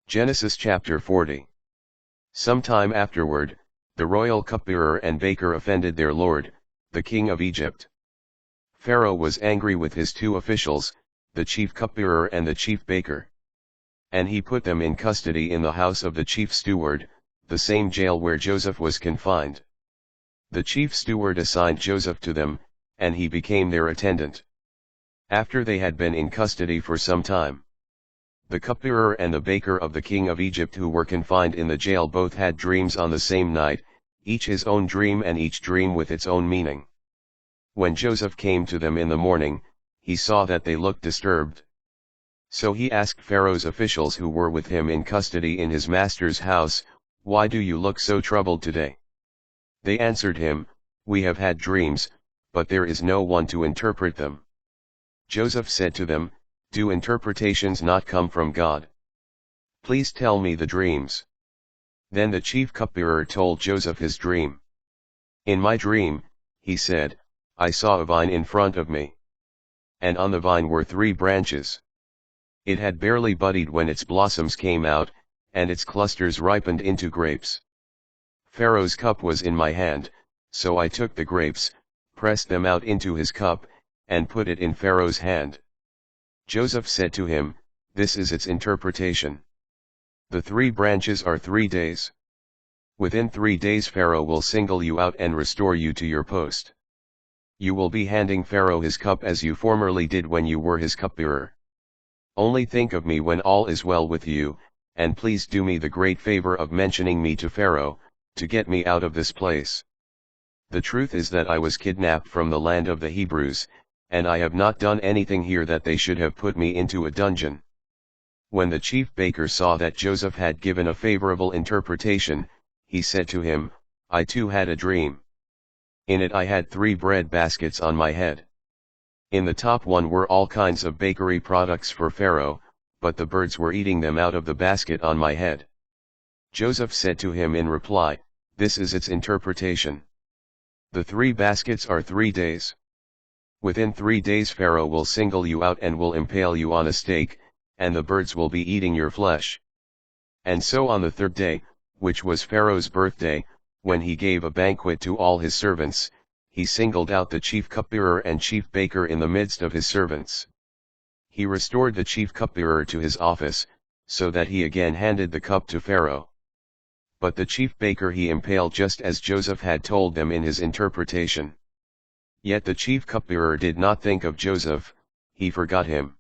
Genesis chapter 40. Some time afterward, the royal cupbearer and baker offended their lord, the king of Egypt. Pharaoh was angry with his two officials, the chief cupbearer and the chief baker. And he put them in custody in the house of the chief steward, the same jail where Joseph was confined. The chief steward assigned Joseph to them, and he became their attendant. After they had been in custody for some time, the cupbearer and the baker of the king of Egypt who were confined in the jail both had dreams on the same night, each his own dream and each dream with its own meaning. When Joseph came to them in the morning, he saw that they looked disturbed. So he asked Pharaoh's officials who were with him in custody in his master's house, "Why do you look so troubled today?" They answered him, "We have had dreams, but there is no one to interpret them." Joseph said to them, "Do interpretations not come from God? Please tell me the dreams." Then the chief cupbearer told Joseph his dream. "In my dream," he said, "I saw a vine in front of me. And on the vine were 3 branches. It had barely budded when its blossoms came out, and its clusters ripened into grapes. Pharaoh's cup was in my hand, so I took the grapes, pressed them out into his cup, and put it in Pharaoh's hand." Joseph said to him, "This is its interpretation. The 3 branches are 3 days. Within 3 days Pharaoh will single you out and restore you to your post. You will be handing Pharaoh his cup as you formerly did when you were his cupbearer. Only think of me when all is well with you, and please do me the great favor of mentioning me to Pharaoh, to get me out of this place. The truth is that I was kidnapped from the land of the Hebrews, and I have not done anything here that they should have put me into a dungeon." When the chief baker saw that Joseph had given a favorable interpretation, he said to him, "I too had a dream. In it I had 3 bread baskets on my head. In the top one were all kinds of bakery products for Pharaoh, but the birds were eating them out of the basket on my head." Joseph said to him in reply, "This is its interpretation. The 3 baskets are 3 days. Within 3 days Pharaoh will single you out and will impale you on a stake, and the birds will be eating your flesh." And so on the 3rd day, which was Pharaoh's birthday, when he gave a banquet to all his servants, he singled out the chief cupbearer and chief baker in the midst of his servants. He restored the chief cupbearer to his office, so that he again handed the cup to Pharaoh. But the chief baker he impaled just as Joseph had told them in his interpretation. Yet the chief cupbearer did not think of Joseph, he forgot him.